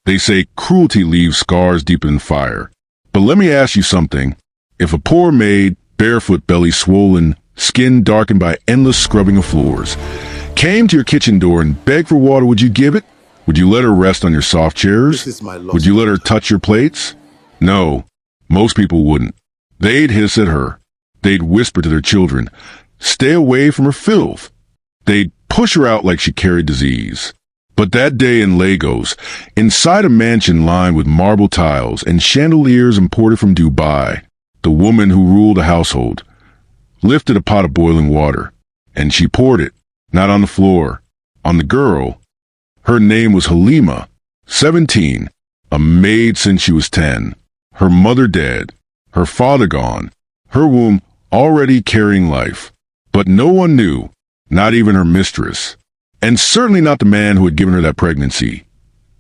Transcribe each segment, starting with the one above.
They say cruelty leaves scars deeper than fire. But let me ask you something. If a poor maid, barefoot, belly swollen, skin darkened by endless scrubbing of floors, came to your kitchen door and begged for water, would you give it? Would you let her rest on your soft chairs? Would you let her touch your plates? No, most people wouldn't. They'd hiss at her. They'd whisper to their children, "Stay away from her filth." They'd push her out like she carried disease. But that day in Lagos, inside a mansion lined with marble tiles and chandeliers imported from Dubai, the woman who ruled the household lifted a pot of boiling water, and she poured it, not on the floor, on the girl. Her name was Halima, 17, a maid since she was 10, her mother dead, her father gone, her womb already carrying life. But no one knew, not even her mistress, and certainly not the man who had given her that pregnancy.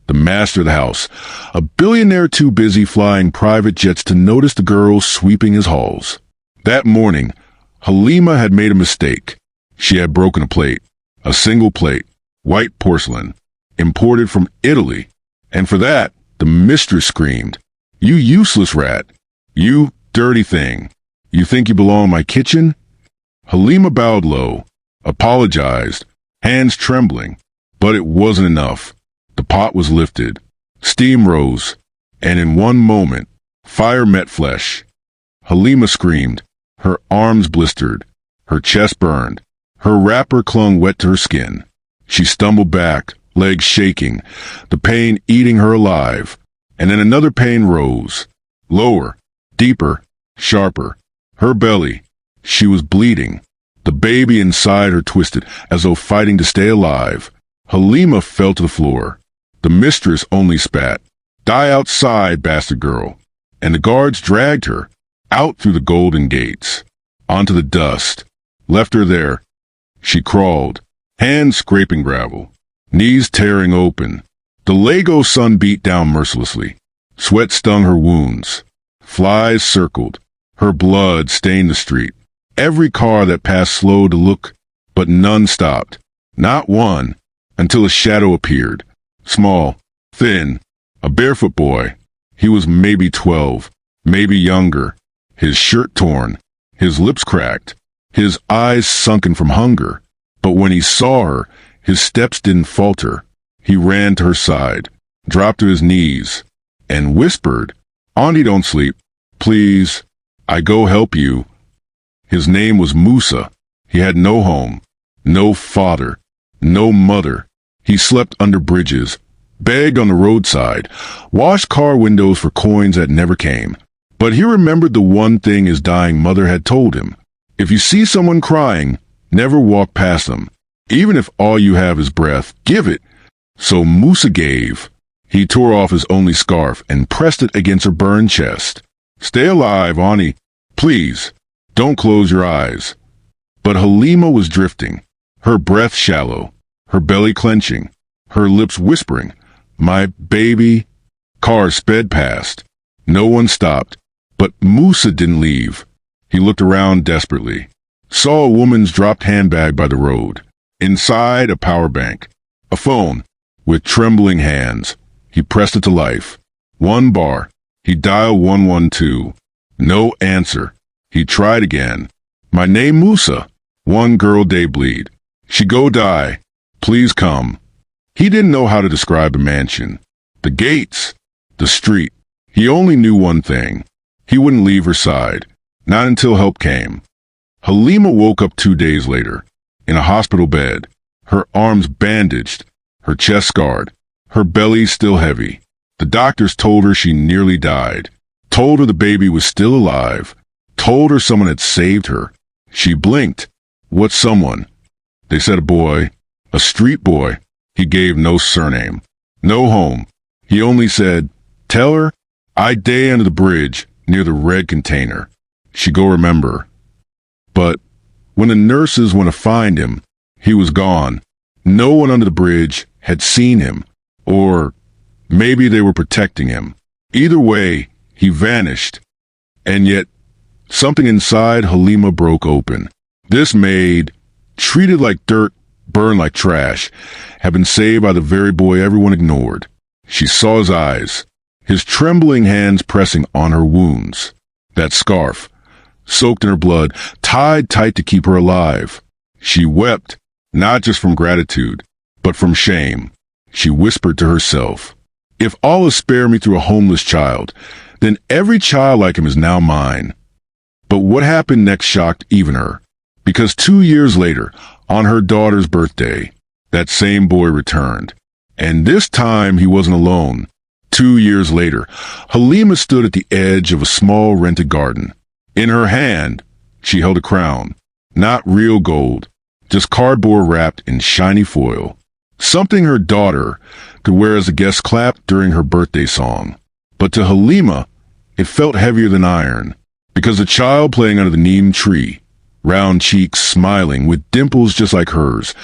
The master of the house, a billionaire too busy flying private jets to notice the girl sweeping his halls. That morning, Halima had made a mistake. She had broken a plate, a single plate, white porcelain, imported from Italy, and for that, the mistress screamed, "You useless rat! You dirty thing! You think you belong in my kitchen?" Halima bowed low, apologized, hands trembling, but it wasn't enough. The pot was lifted, steam rose, and in one moment, fire met flesh. Halima screamed, her arms blistered, her chest burned, her wrapper clung wet to her skin. She stumbled back, legs shaking, the pain eating her alive, and then another pain rose, lower, deeper, sharper. Her belly, she was bleeding. The baby inside her twisted, as though fighting to stay alive. Halima fell to the floor. The mistress only spat, "Die outside, bastard girl," and the guards dragged her out through the golden gates, onto the dust, left her there. She crawled, hands scraping gravel, knees tearing open. The Lagos sun beat down mercilessly. Sweat stung her wounds. Flies circled. Her blood stained the street. Every car that passed slowed to look, but none stopped. Not one, until a shadow appeared. Small, thin, a barefoot boy. He was maybe 12, maybe younger. His shirt torn, his lips cracked, his eyes sunken from hunger. But when he saw her, his steps didn't falter. He ran to her side, dropped to his knees, and whispered, "Auntie, don't sleep. Please, I go help you." His name was Musa. He had no home, no father, no mother. He slept under bridges, begged on the roadside, washed car windows for coins that never came. But he remembered the one thing his dying mother had told him. If you see someone crying, never walk past them. Even if all you have is breath, give it. So Musa gave. He tore off his only scarf and pressed it against her burned chest. "Stay alive, Onye. Please, don't close your eyes." But Halima was drifting, her breath shallow, her belly clenching, her lips whispering, "My baby." Cars sped past. No one stopped. But Musa didn't leave. He looked around desperately. Saw a woman's dropped handbag by the road. Inside, a power bank. A phone. With trembling hands, he pressed it to life. One bar. He dialed 112. No answer. He tried again. "My name Musa. One girl day bleed. She go die. Please come." He didn't know how to describe the mansion, the gates, the street. He only knew one thing. He wouldn't leave her side, not until help came. Halima woke up 2 days later, in a hospital bed, her arms bandaged, her chest scarred, her belly still heavy. The doctors told her she nearly died, told her the baby was still alive, told her someone had saved her. She blinked. What someone? They said a boy, a street boy. He gave no surname, no home. He only said, "Tell her I day under the bridge near the red container. She go remember." But when the nurses went to find him, he was gone. No one under the bridge had seen him, or maybe they were protecting him. Either way, he vanished. And yet, something inside Halima broke open. This maid, treated like dirt, burned like trash, had been saved by the very boy everyone ignored. She saw his eyes, his trembling hands pressing on her wounds. That scarf, soaked in her blood, tied tight to keep her alive. She wept, not just from gratitude, but from shame. She whispered to herself, "If Allah spare me through a homeless child, then every child like him is now mine." But what happened next shocked even her, because 2 years later, on her daughter's birthday, that same boy returned. And this time he wasn't alone. 2 years later, Halima stood at the edge of a small rented garden. In her hand, she held a crown. Not real gold, just cardboard wrapped in shiny foil. Something her daughter could wear as a guest clapped during her birthday song. But to Halima, it felt heavier than iron, because the child playing under the neem tree, round cheeks smiling with dimples just like hers,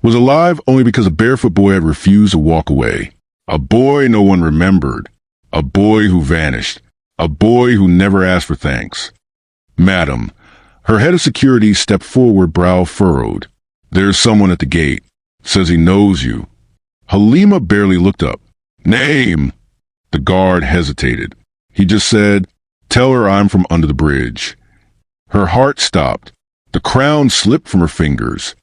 was alive only because a barefoot boy had refused to walk away. A boy no one remembered. A boy who vanished. A boy who never asked for thanks. "Madam," her head of security stepped forward, brow furrowed. "There's someone at the gate. Says he knows you." Halima barely looked up. "Name?" The guard hesitated. He just said, "Tell her I'm from under the bridge." Her heart stopped. The crown slipped from her fingers.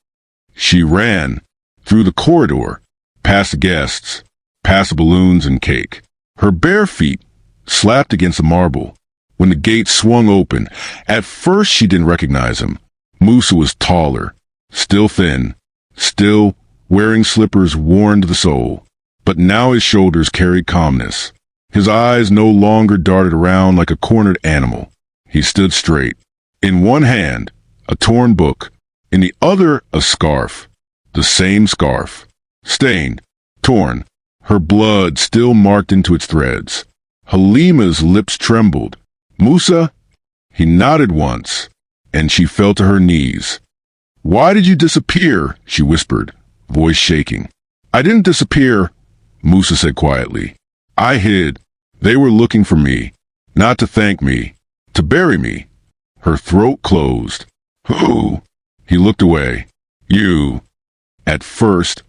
She ran through the corridor, past the guests, past the balloons and cake. Her bare feet slapped against the marble. When the gate swung open, at first she didn't recognize him. Musa was taller, still thin, still wearing slippers worn to the sole. But now his shoulders carried calmness. His eyes no longer darted around like a cornered animal. He stood straight. In one hand, a torn book. In the other, a scarf. The same scarf. Stained, torn, her blood still marked into its threads. Halima's lips trembled. "Musa?" He nodded once, and she fell to her knees. "Why did you disappear?" she whispered, voice shaking. "I didn't disappear," Musa said quietly. "I hid. They were looking for me, not to thank me, to bury me." Her throat closed. "Who?" He looked away. "You." At first,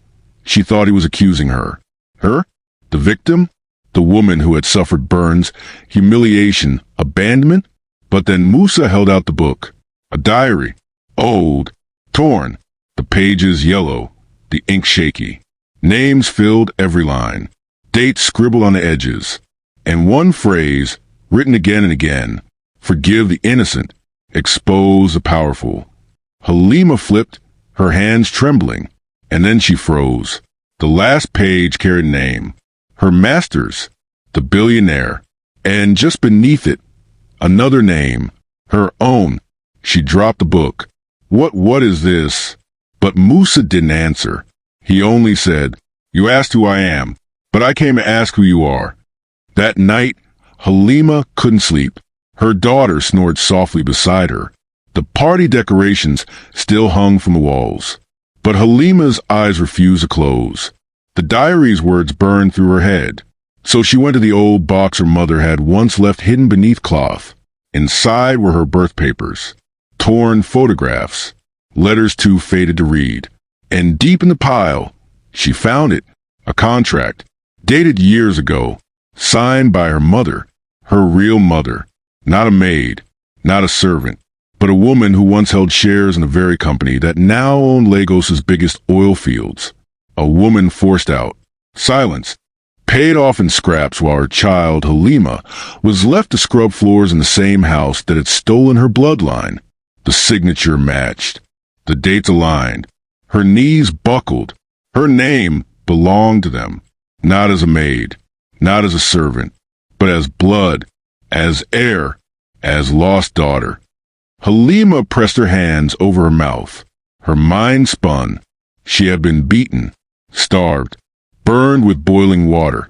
she thought he was accusing her. Her? The victim? The woman who had suffered burns, humiliation, abandonment? But then Musa held out the book. A diary. Old. Torn. The pages yellow. The ink shaky. Names filled every line. Dates scribbled on the edges. And one phrase, written again and again. "Forgive the innocent. Expose the powerful." Halima flipped, her hands trembling, and then she froze. The last page carried a name. Her master's, the billionaire, and just beneath it, another name, her own. She dropped the book. What is this?" But Musa didn't answer. He only said, "You asked who I am, but I came to ask who you are." That night, Halima couldn't sleep. Her daughter snored softly beside her. The party decorations still hung from the walls. But Halima's eyes refused to close. The diary's words burned through her head. So she went to the old box her mother had once left hidden beneath cloth. Inside were her birth papers, torn photographs, letters too faded to read. And deep in the pile, she found it, a contract, dated years ago, signed by her mother, her real mother, not a maid, not a servant, but a woman who once held shares in the very company that now owned Lagos's biggest oil fields. A woman forced out, silenced, paid off in scraps while her child, Halima, was left to scrub floors in the same house that had stolen her bloodline. The signature matched. The dates aligned. Her knees buckled. Her name belonged to them, not as a maid, not as a servant, but as blood, as heir, as lost daughter. Halima pressed her hands over her mouth. Her mind spun. She had been beaten, starved, burned with boiling water.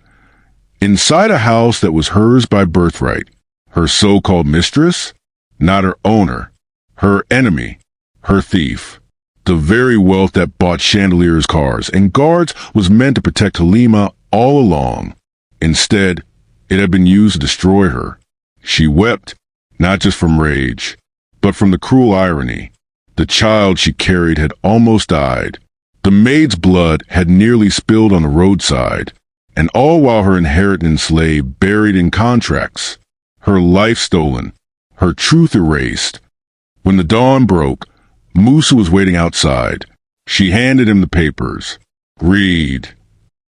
Inside a house that was hers by birthright. Her so-called mistress? Not her owner. Her enemy. Her thief. The very wealth that bought chandeliers, cars, and guards was meant to protect Halima all along. Instead, it had been used to destroy her. She wept, not just from rage, but from the cruel irony. The child she carried had almost died. The maid's blood had nearly spilled on the roadside, and all while her inheritance lay buried in contracts, her life stolen, her truth erased. When the dawn broke, Musa was waiting outside. She handed him the papers. "Read."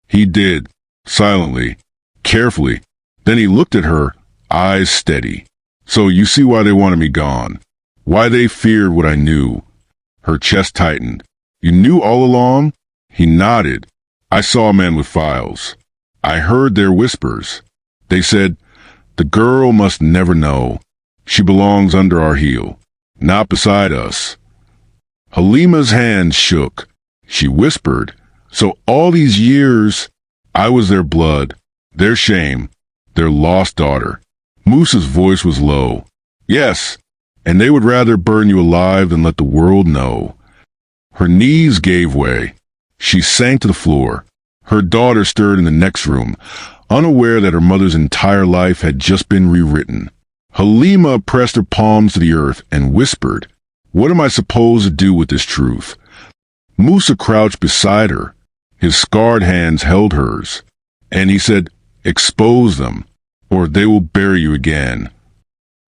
He did, silently, carefully. Then he looked at her, eyes steady. "So you see why they wanted me gone. Why they feared what I knew." Her chest tightened. "You knew all along?" He nodded. "I saw men with files. I heard their whispers. They said, 'The girl must never know. She belongs under our heel, not beside us.'" Halima's hands shook. She whispered, "So all these years, I was their blood, their shame, their lost daughter." Musa's voice was low. "Yes, and they would rather burn you alive than let the world know." Her knees gave way. She sank to the floor. Her daughter stirred in the next room, unaware that her mother's entire life had just been rewritten. Halima pressed her palms to the earth and whispered, "What am I supposed to do with this truth?" Musa crouched beside her. His scarred hands held hers, and he said, "Expose them, or they will bury you again."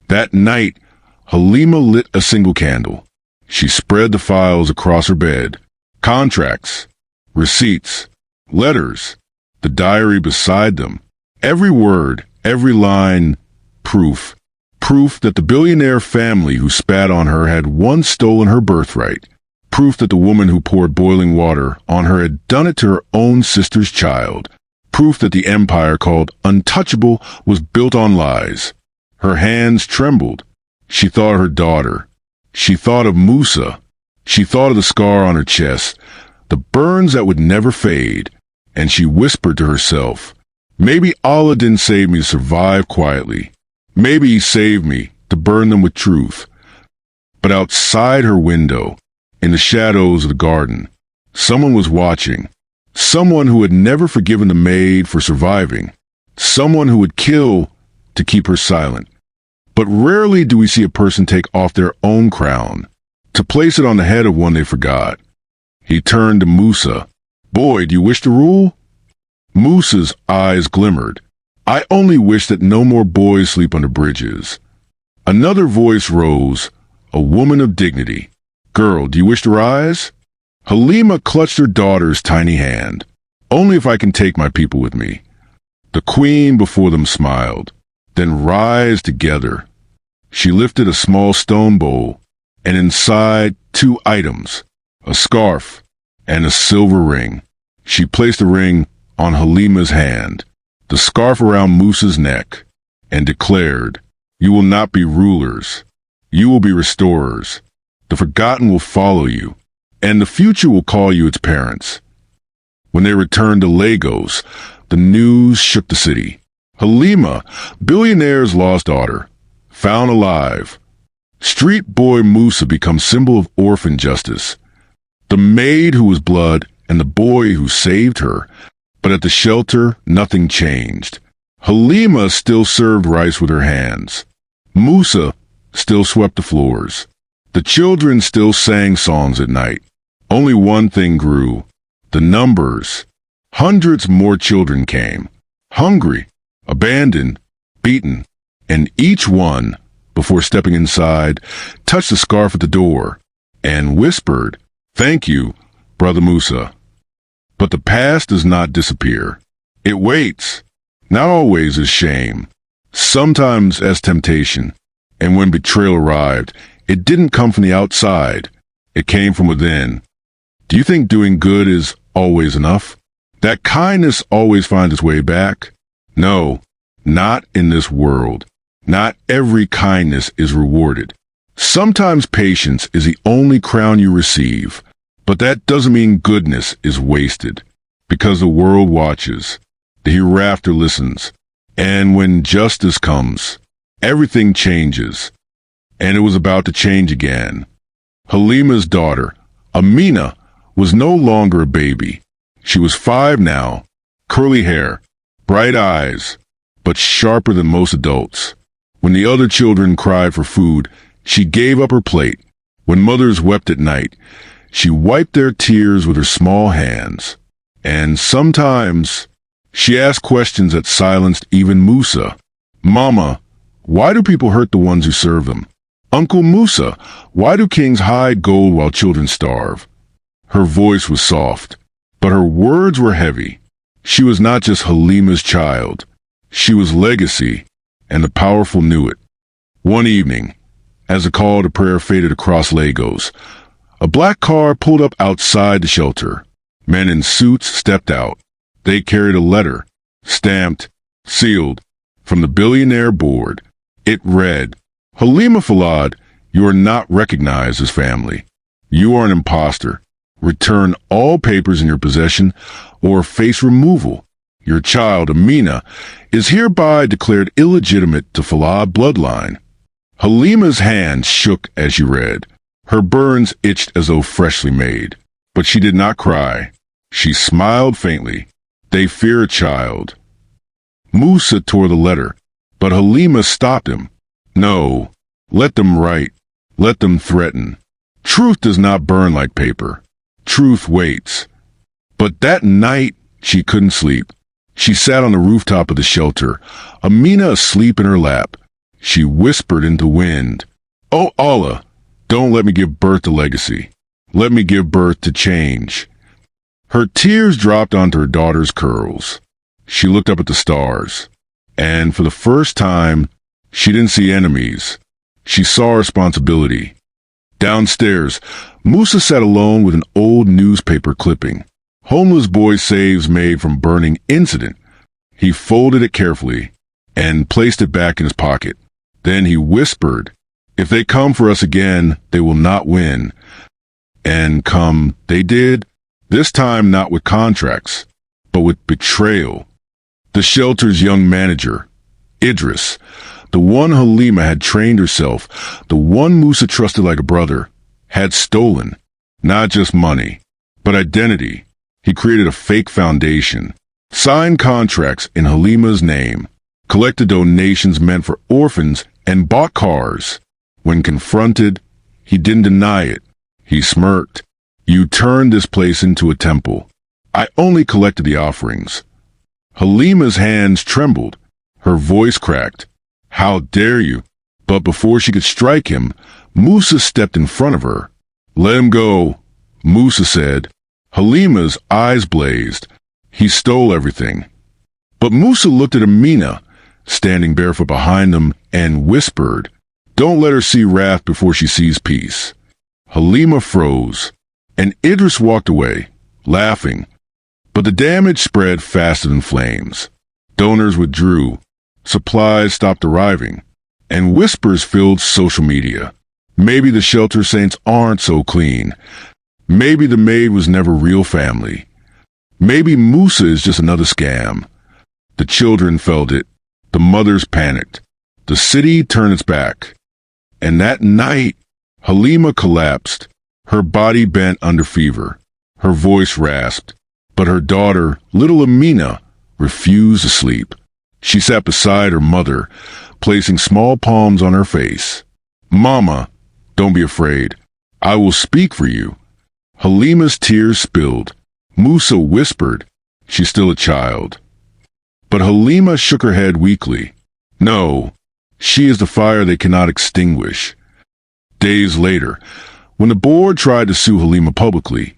That night, Halima lit a single candle. She spread the files across her bed. Contracts, receipts, letters, the diary beside them. Every word, every line, proof. Proof that the billionaire family who spat on her had once stolen her birthright. Proof that the woman who poured boiling water on her had done it to her own sister's child. Proof that the empire called untouchable was built on lies. Her hands trembled. She thought of her daughter. She thought of Musa. She thought of the scar on her chest, the burns that would never fade, and she whispered to herself, "Maybe Allah didn't save me to survive quietly. Maybe He saved me to burn them with truth." But outside her window, in the shadows of the garden, someone was watching. Someone who had never forgiven the maid for surviving. Someone who would kill to keep her silent. But rarely do we see a person take off their own crown to place it on the head of one they forgot. He turned to Musa. "Boy, do you wish to rule?" Musa's eyes glimmered. "I only wish that no more boys sleep under bridges." Another voice rose, a woman of dignity. "Girl, do you wish to rise?" Halima clutched her daughter's tiny hand. "Only if I can take my people with me." The queen before them smiled. "Then rise together." She lifted a small stone bowl, and inside 2 items, a scarf and a silver ring. She placed the ring on Halima's hand, the scarf around Musa's neck, and declared, "You will not be rulers. You will be restorers. The forgotten will follow you, and the future will call you its parents." When they returned to Lagos, the news shook the city. Halima, billionaire's lost daughter, found alive. Street boy Musa becomes symbol of orphan justice. The maid who was blood and the boy who saved her. But at the shelter, nothing changed. Halima still served rice with her hands. Musa still swept the floors. The children still sang songs at night. Only one thing grew: the numbers. Hundreds more children came, hungry, abandoned, beaten, and each one, before stepping inside, touched the scarf at the door and whispered, "Thank you, Brother Musa." But the past does not disappear. It waits, not always as shame, sometimes as temptation. And when betrayal arrived, it didn't come from the outside. It came from within. Do you think doing good is always enough? That kindness always finds its way back? No, not in this world. Not every kindness is rewarded. Sometimes patience is the only crown you receive, but that doesn't mean goodness is wasted, because the world watches, the hereafter listens, and when justice comes, everything changes. And it was about to change again. Halima's daughter, Amina, was no longer a baby. She was 5 now, curly hair, bright eyes, but sharper than most adults. When the other children cried for food, she gave up her plate. When mothers wept at night, she wiped their tears with her small hands. And sometimes, She asked questions that silenced even Musa. Mama, why do people hurt the ones who serve them? Uncle Musa, why do kings hide gold while children starve? Her voice was soft, but her words were heavy. She was not just Halima's child. She was legacy, and the powerful knew it. One evening, as the call to prayer faded across Lagos, a black car pulled up outside the shelter. Men in suits stepped out. They carried a letter, stamped, sealed, from the billionaire board. It read, Halima Falad, you are not recognized as family. You are an imposter. Return all papers in your possession or face removal. Your child, Amina, is hereby declared illegitimate to Falad bloodline. Halima's hand shook as she read. Her burns itched as though freshly made. But she did not cry. She smiled faintly. They fear a child. Musa tore the letter, but Halima stopped him. No, let them write. Let them threaten. Truth does not burn like paper. Truth waits. But that night, she couldn't sleep. She sat on the rooftop of the shelter, Amina asleep in her lap. She whispered into wind, Oh Allah, don't let me give birth to legacy. Let me give birth to change. Her tears dropped onto her daughter's curls. She looked up at the stars, and for the first time, she didn't see enemies. She saw responsibility. Downstairs, Musa sat alone with an old newspaper clipping. Homeless boy saves Maid from burning incident. He folded it carefully and placed it back in his pocket. Then he whispered, If they come for us again, they will not win. And come, they did. This time not with contracts, but with betrayal. The shelter's young manager, Idris, the one Halima had trained herself, the one Musa trusted like a brother, had stolen, not just money, but identity. He created a fake foundation, signed contracts in Halima's name, collected donations meant for orphans, and bought cars. When confronted, he didn't deny it. He smirked. You turned this place into a temple. I only collected the offerings. Halima's hands trembled. Her voice cracked. How dare you? But before she could strike him, Musa stepped in front of her. Let him go, Musa said. Halima's eyes blazed. He stole everything. But Musa looked at Amina, standing barefoot behind them, and whispered, Don't let her see wrath before she sees peace. Halima froze, and Idris walked away, laughing. But the damage spread faster than flames. Donors withdrew, supplies stopped arriving, and whispers filled social media. Maybe the shelter saints aren't so clean. Maybe the Maid was never real family. Maybe Musa is just another scam. The children felt it. The mothers panicked. The city turned its back. And that night, Halima collapsed. Her body bent under fever. Her voice rasped. But her daughter, little Amina, refused to sleep. She sat beside her mother, placing small palms on her face. Mama, don't be afraid. I will speak for you. Halima's tears spilled. Musa whispered, She's still a child. But Halima shook her head weakly. No, she is the fire they cannot extinguish. Days later, when the board tried to sue Halima publicly,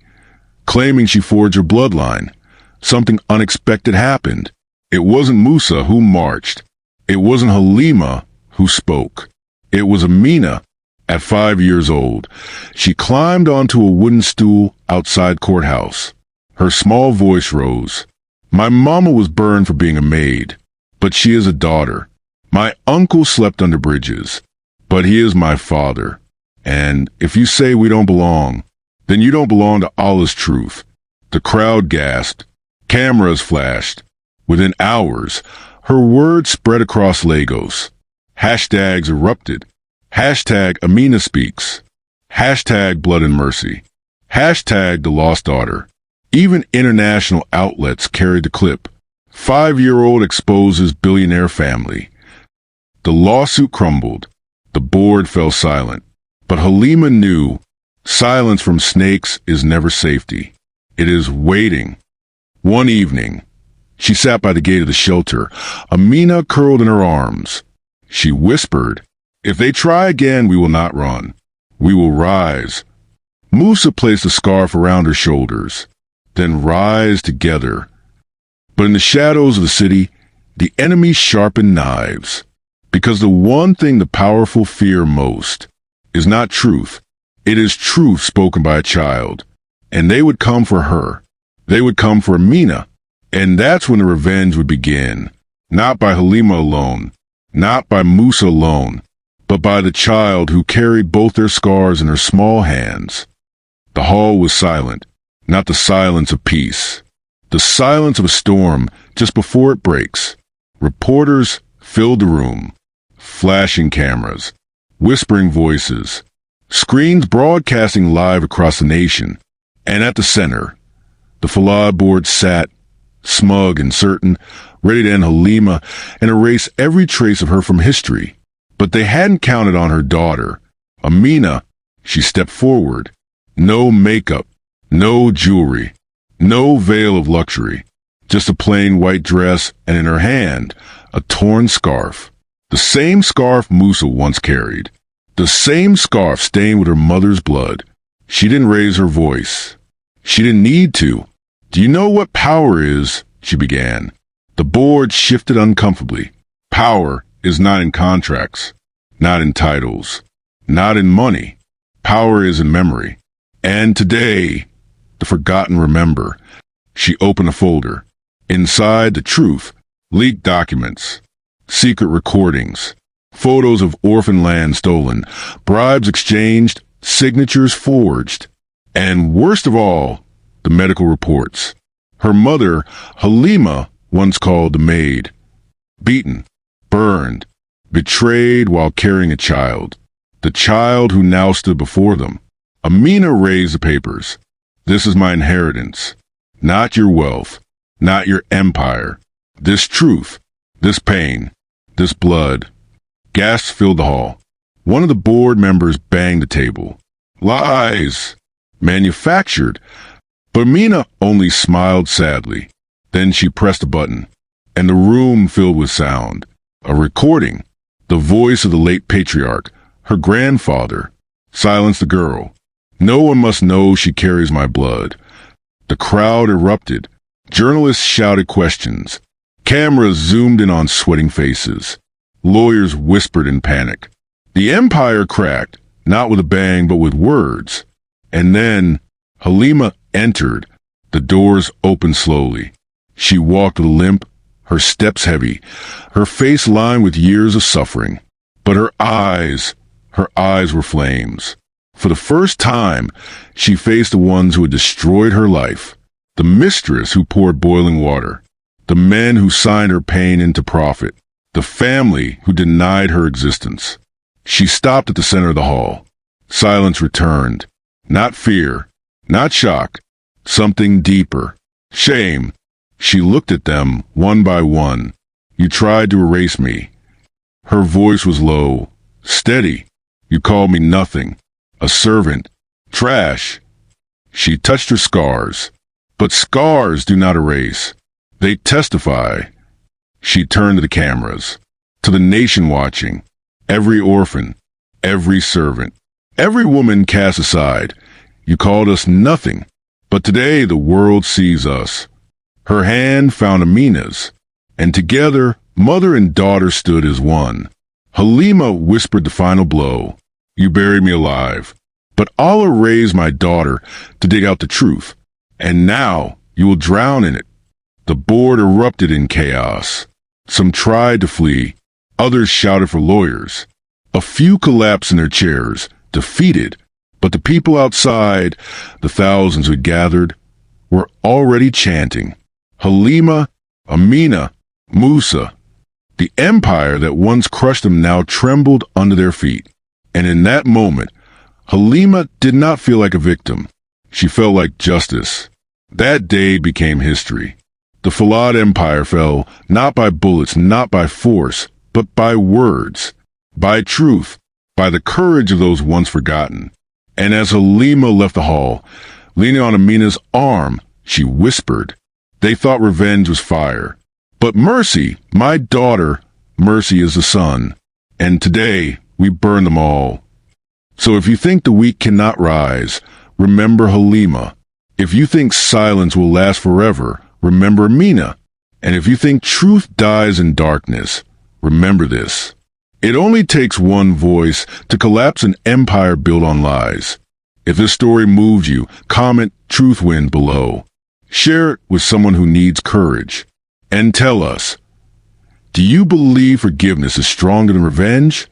claiming she forged her bloodline, something unexpected happened. It wasn't Musa who marched. It wasn't Halima who spoke. It was Amina. At 5 years old, she climbed onto a wooden stool outside courthouse. Her small voice rose. My mama was burned for being a maid, but she is a daughter. My uncle slept under bridges, but he is my father. And if you say we don't belong, then you don't belong to Allah's truth. The crowd gasped. Cameras flashed. Within hours, her words spread across Lagos. Hashtags erupted. Hashtag Amina speaks. Hashtag blood and mercy. Hashtag the lost daughter. Even international outlets carried the clip. 5-year-old exposes billionaire family. The lawsuit crumbled. The board fell silent. But Halima knew silence from snakes is never safety. It is waiting. One evening, She sat by the gate of the shelter, Amina curled in her arms. She whispered, "If they try again, we will not run. We will rise." Musa placed a scarf around her shoulders, then rise together. But in the shadows of the city, the enemy sharpened knives. Because the one thing the powerful fear most is not truth. It is truth spoken by a child. And they would come for her. They would come for Amina. And that's when the revenge would begin. Not by Halima alone, not by Musa alone, but by the child who carried both their scars in her small hands. The hall was silent, not the silence of peace. The silence of a storm just before it breaks. Reporters filled the room. Flashing cameras, whispering voices, screens broadcasting live across the nation. And at the center, the Falad board sat, smug and certain, ready to end Halima and erase every trace of her from history. But they hadn't counted on her daughter, Amina. She stepped forward. No makeup, no jewelry, no veil of luxury, just a plain white dress and in her hand, a torn scarf. The same scarf Musa once carried. The same scarf stained with her mother's blood. She didn't raise her voice. She didn't need to. "Do you know what power is?" she began. The board shifted uncomfortably. Power is not in contracts, not in titles, not in money. Power is in memory. And today, the forgotten remember. She opened a folder. Inside, the truth, leaked documents, secret recordings, photos of orphan land stolen, bribes exchanged, signatures forged, and worst of all, the medical reports. Her mother, Halima, once called the Maid, beaten, burned, betrayed while carrying a child, the child who now stood before them. Amina raised the papers. "This is my inheritance, not your wealth, not your empire. This truth, this pain, this blood." Gasps filled the hall. One of the board members banged the table. "Lies! Manufactured!" But Amina only smiled sadly. Then she pressed a button, and the room filled with sound. A recording. The voice of the late patriarch, her grandfather. "Silence the girl. No one must know she carries my blood." The crowd erupted. Journalists shouted questions. Cameras zoomed in on sweating faces. Lawyers whispered in panic. The empire cracked, not with a bang but with words. And then Halima entered. The doors opened slowly. She walked with a limp, her steps heavy, her face lined with years of suffering. But her eyes were flames. For the first time, she faced the ones who had destroyed her life. The mistress who poured boiling water. The men who signed her pain into profit. The family who denied her existence. She stopped at the center of the hall. Silence returned. Not fear, not shock. Something deeper. Shame. She looked at them, one by one. "You tried to erase me." Her voice was low, steady. "You called me nothing. A servant. Trash." She touched her scars. But scars do not erase. They testify. She turned to the cameras, to the nation watching. Every orphan, every servant, every woman cast aside. "You called us nothing. But today the world sees us." Her hand found Amina's, and together mother and daughter stood as one. Halima whispered the final blow. "You buried me alive, but Allah raised my daughter to dig out the truth, and now you will drown in it." The board erupted in chaos. Some tried to flee, others shouted for lawyers. A few collapsed in their chairs, defeated, but the people outside, the thousands who gathered, were already chanting, "Halima, Amina, Musa." The empire that once crushed them now trembled under their feet. And in that moment, Halima did not feel like a victim. She felt like justice. That day became history. The Falad Empire fell not by bullets, not by force, but by words, by truth, by the courage of those once forgotten. And as Halima left the hall, leaning on Amina's arm, she whispered, They thought revenge was fire. But mercy, my daughter, mercy is the sun. And today, we burn them all. So if you think the weak cannot rise, remember Halima. If you think silence will last forever, remember Mina. And if you think truth dies in darkness, remember this. It only takes one voice to collapse an empire built on lies. If this story moved you, comment Truth Win below. Share it with someone who needs courage. And tell us, do you believe forgiveness is stronger than revenge?